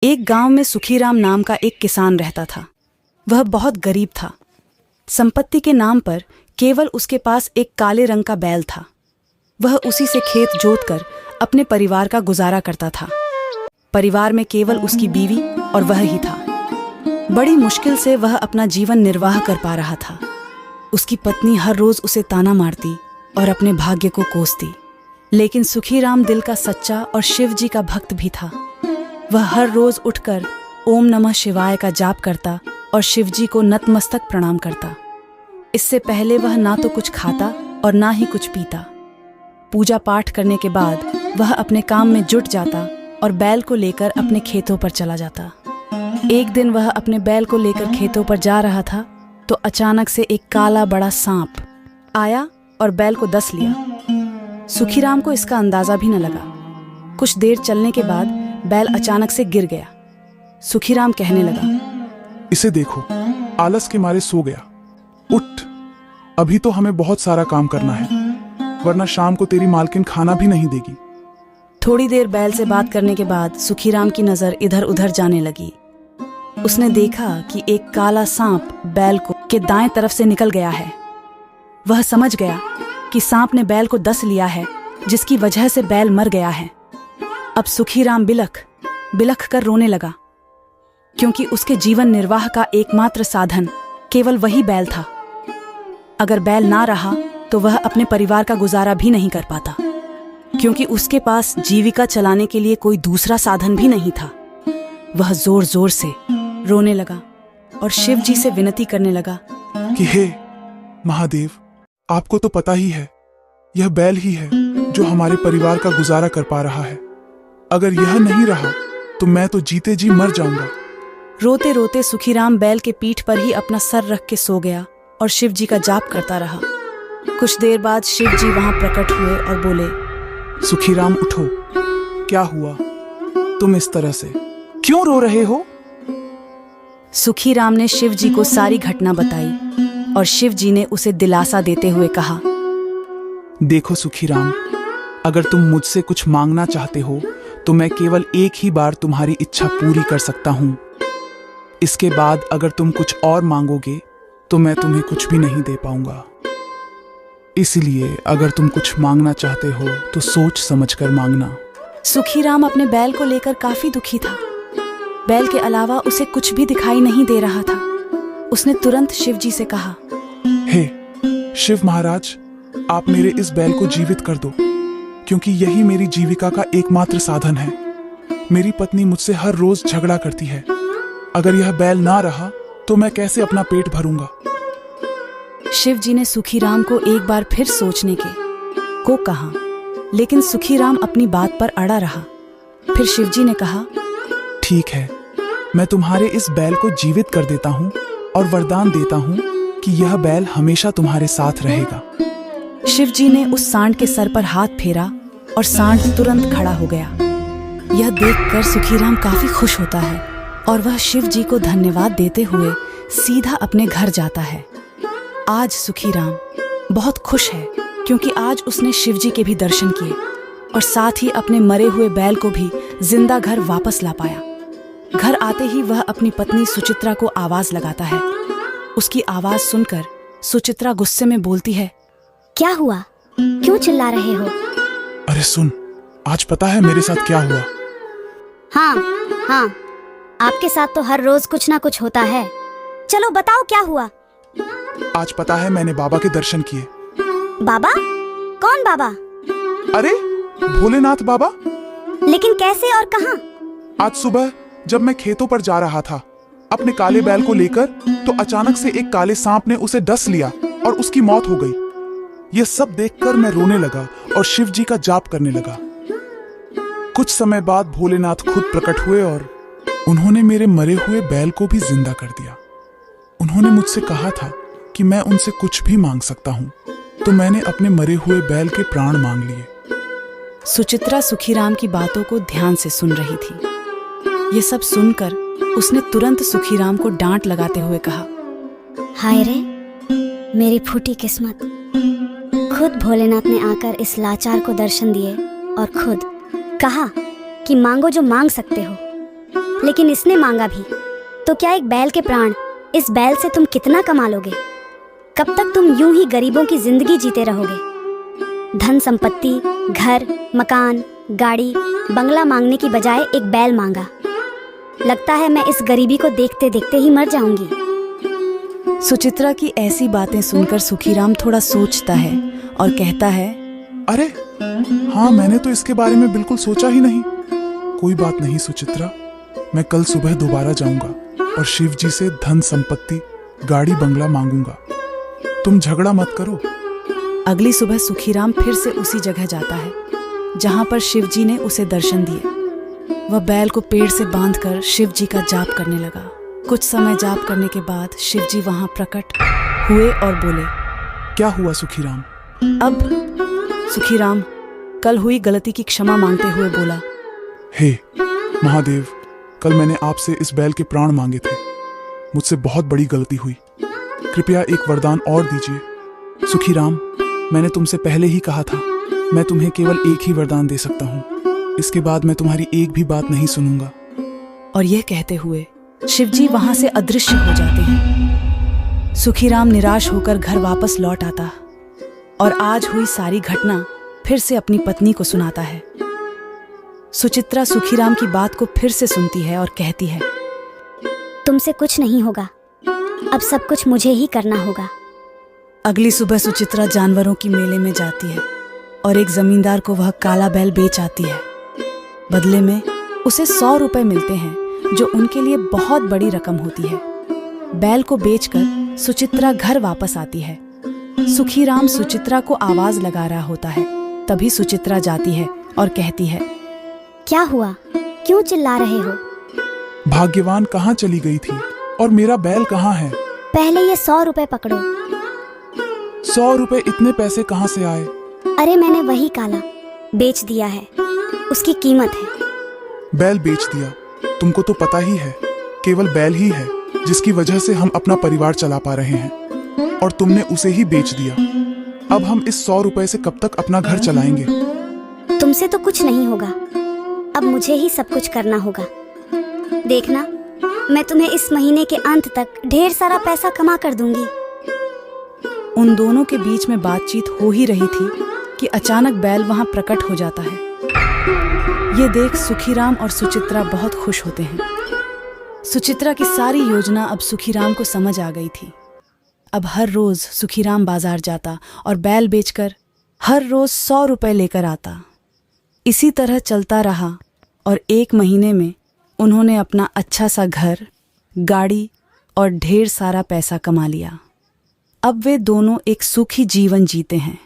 एक गांव में सुखीराम नाम का एक किसान रहता था। वह बहुत गरीब था। संपत्ति के नाम पर केवल उसके पास एक काले रंग का बैल था। वह उसी से खेत जोतकर अपने परिवार का गुजारा करता था। परिवार में केवल उसकी बीवी और वह ही था। बड़ी मुश्किल से वह अपना जीवन निर्वाह कर पा रहा था। उसकी पत्नी हर रोज उसे ताना मारती और अपने भाग्य को कोसती, लेकिन सुखीराम दिल का सच्चा और शिव जी का भक्त भी था। वह हर रोज उठकर ओम नमः शिवाय का जाप करता और शिव जी को नतमस्तक प्रणाम करता। इससे पहले वह ना तो कुछ खाता और ना ही कुछ पीता। पूजा पाठ करने के बाद वह अपने काम में जुट जाता और बैल को लेकर अपने खेतों पर चला जाता। एक दिन वह अपने बैल को लेकर खेतों पर जा रहा था तो अचानक से एक काला बड़ा सांप आया और बैल को डस लिया। सुखीराम को इसका अंदाजा भी न लगा। कुछ देर चलने के बाद बैल अचानक से गिर गया। सुखीराम कहने लगा, इसे देखो, आलस के मारे सो गया। उठ, अभी तो हमें बहुत सारा काम करना है, वरना शाम को तेरी मालकिन खाना भी नहीं देगी। थोड़ी देर बैल से बात करने के बाद सुखीराम की नजर इधर उधर जाने लगी। उसने देखा कि एक काला सांप बैल के दाएं तरफ से निकल गया है। वह समझ गया कि सांप ने बैल को डस लिया है, जिसकी वजह से बैल मर गया है। अब सुखीराम बिलख कर रोने लगा, क्योंकि उसके जीवन निर्वाह का एकमात्र साधन केवल वही बैल था। अगर बैल ना रहा तो वह अपने परिवार का गुजारा भी नहीं कर पाता, क्योंकि उसके पास जीविका चलाने के लिए कोई दूसरा साधन भी नहीं था। वह जोर जोर से रोने लगा और शिव जी से विनती करने लगा कि हे महादेव, आपको तो पता ही है, यह बैल ही है जो हमारे परिवार का गुजारा कर पा रहा है। अगर यह नहीं रहा तो मैं तो जीते जी मर जाऊंगा। रोते रोते सुखीराम बैल के पीठ पर ही अपना सर रख के सो गया और शिव जी का जाप करता रहा। कुछ देर बाद शिव जी वहां प्रकट हुए और बोले, सुखीराम उठो, क्या हुआ? तुम इस तरह से क्यों रो रहे हो? सुखीराम ने शिव जी को सारी घटना बताई और शिव जी ने उसे दिलासा देते हुए कहा, देखो सुखीराम, अगर तुम मुझसे कुछ मांगना चाहते हो तो मैं केवल एक ही बार तुम्हारी इच्छा पूरी कर सकता हूं। इसके बाद अगर तुम कुछ और मांगोगे तो मैं तुम्हें कुछ भी नहीं दे पाऊंगा। इसलिए अगर तुम कुछ मांगना चाहते हो तो सोच समझकर मांगना। सुखीराम अपने बैल को लेकर काफी दुखी था। बैल के अलावा उसे कुछ भी दिखाई नहीं दे रहा था। उसने तुरंत शिव जी से कहा, हे शिव महाराज, आप मेरे इस बैल को जीवित कर दो, क्योंकि यही मेरी जीविका का एकमात्र साधन है। मेरी पत्नी मुझसे हर रोज झगड़ा करती है। अगर यह बैल ना रहा तो मैं कैसे अपना पेट भरूंगा? शिव जी ने सुखीराम को एक बार फिर सोचने को कहा, लेकिन सुखीराम अपनी बात पर अड़ा रहा। फिर शिव जी ने कहा, ठीक है, मैं तुम्हारे इस बैल को जीवित कर देता हूँ और वरदान देता हूँ कि यह बैल हमेशा तुम्हारे साथ रहेगा। शिव जी ने उस सांड के सर पर हाथ फेरा और सांड तुरंत खड़ा हो गया। यह देखकर सुखीराम काफी खुश होता है और वह शिव जी को धन्यवाद देते हुए सीधा अपने घर जाता है। आज सुखीराम बहुत खुश है, क्योंकि आज उसने शिव जी के भी दर्शन किए और साथ ही अपने मरे हुए बैल को भी जिंदा घर वापस ला पाया। घर आते ही वह अपनी पत्नी सुचित्रा को आवाज लगाता है। उसकी आवाज सुनकर सुचित्रा गुस्से में बोलती है, क्या हुआ? क्यों चिल्ला रहे हो? अरे सुन, आज पता है मेरे साथ क्या हुआ? हाँ, आपके साथ तो हर रोज कुछ ना कुछ होता है। चलो बताओ क्या हुआ? आज पता है मैंने बाबा के दर्शन किए। बाबा? कौन बाबा? अरे भोलेनाथ बाबा। लेकिन कैसे और कहाँ? आज सुबह जब मैं खेतों पर जा रहा था अपने काले बैल को लेकर, तो अचानक से एक काले सांप ने उसे डस लिया और उसकी मौत हो गई। यह सब देखकर मैं रोने लगा और शिव जी का जाप करने लगा। कुछ समय बाद भोलेनाथ खुद प्रकट हुए और उन्होंने मेरे मरे हुए बैल को भी जिंदा कर दिया। उन्होंने मुझसे कहा था कि मैं उनसे कुछ भी मांग सकता हूँ, तो मैंने अपने मरे हुए बैल के प्राण मांग लिए। सुचित्रा सुखीराम की बातों को ध्यान से सुन रही थी। ये सब सुनकर उसने तुरंत सुखीराम को डांट लगाते हुए कहा, हाय रे, मेरी फूटी किस्मत। खुद भोलेनाथ ने आकर इस लाचार को दर्शन दिए और खुद कहा कि मांगो जो मांग सकते हो। लेकिन इसने मांगा भी। तो क्या एक बैल के प्राण, इस बैल से तुम कितना कमा लोगे? कब तक तुम यूं ही गरीबों की जिंदगी जीते रहोगे? धन संपत्ति, घर, मकान, गाड़ी, बंगला मांगने की बजाय एक बैल मांगा। लगता है मैं इस गरीबी को देखते देखते ही मर जाऊंगी। सुचित्रा की ऐसी बातें सुनकर सुखीराम थोड़ा सोचता है और कहता है, अरे हाँ, मैंने तो इसके बारे में बिल्कुल सोचा ही नहीं। कोई बात नहीं सुचित्रा, मैं कल सुबह दोबारा जाऊंगा और शिव जी से धन संपत्ति, गाड़ी बंगला मांगूंगा। तुम झगड़ा मत करो। अगली सुबह सुखीराम फिर से उसी जगह जाता है जहां पर शिव जी ने उसे दर्शन दिए। वह बैल को पेड़ से बांधकर शिव जी का जाप करने लगा। कुछ समय जाप करने के बाद शिव जी वहां प्रकट हुए और बोले, क्या हुआ सुखीराम? अब सुखीराम कल हुई गलती की क्षमा मांगते हुए बोला, हे महादेव, कल मैंने आपसे इस बैल के प्राण मांगे थे। मुझसे बहुत बड़ी गलती हुई। कृपया एक वरदान और दीजिए। सुखीराम, मैंने तुमसे पहले ही कहा था, मैं तुम्हें केवल एक ही वरदान दे सकता हूँ। इसके बाद मैं तुम्हारी एक भी बात नहीं सुनूंगा। और यह कहते हुए शिवजी वहां से अदृश्य हो जाते हैं। सुखीराम निराश होकर घर वापस लौट आता और आज हुई सारी घटना फिर से अपनी पत्नी को सुनाता है। सुचित्रा सुखीराम की बात को फिर से सुनती है और कहती है, तुमसे कुछ नहीं होगा, अब सब कुछ मुझे ही करना होगा। अगली सुबह सुचित्रा जानवरों की मेले में जाती है और एक जमींदार को वह काला बैल बेच आती है। बदले में उसे 100 रुपए मिलते हैं, जो उनके लिए बहुत बड़ी रकम होती है। बैल को बेचकर सुचित्रा घर वापस आती है। सुखीराम सुचित्रा को आवाज लगा रहा होता है। तभी सुचित्रा जाती है और कहती है, क्या हुआ? क्यों चिल्ला रहे हो? भाग्यवान कहाँ चली गई थी और मेरा बैल कहाँ है? पहले ये 100 रुपए पकड़ो। 100 रुपए इतने पैसे कहाँ से आए? अरे मैंने वही काला बेच दिया है, उसकी कीमत है। बैल बेच दिया? तुमको तो पता ही है, केवल बैल ही है जिसकी वजह से हम अपना परिवार चला पा रहे हैं, और तुमने उसे ही बेच दिया। अब हम इस 100 रुपए से कब तक अपना घर चलाएंगे? तुमसे तो कुछ नहीं होगा, अब मुझे ही सब कुछ करना होगा। देखना, मैं तुम्हें इस महीने के अंत तक ढेर सारा पैसा कमा कर दूंगी। उन दोनों के बीच में बातचीत हो ही रही थी कि अचानक बैल वहां प्रकट हो जाता है। ये देख सुखीराम और सुचित्रा बहुत खुश होते हैं। सुचित्रा की सारी योजना अब सुखीराम को समझ आ गई थी। अब हर रोज सुखीराम बाजार जाता और बैल बेचकर हर रोज 100 रुपए लेकर आता। इसी तरह चलता रहा और 1 महीने में उन्होंने अपना अच्छा सा घर, गाड़ी और ढेर सारा पैसा कमा लिया। अब वे दोनों एक सुखी जीवन जीते हैं।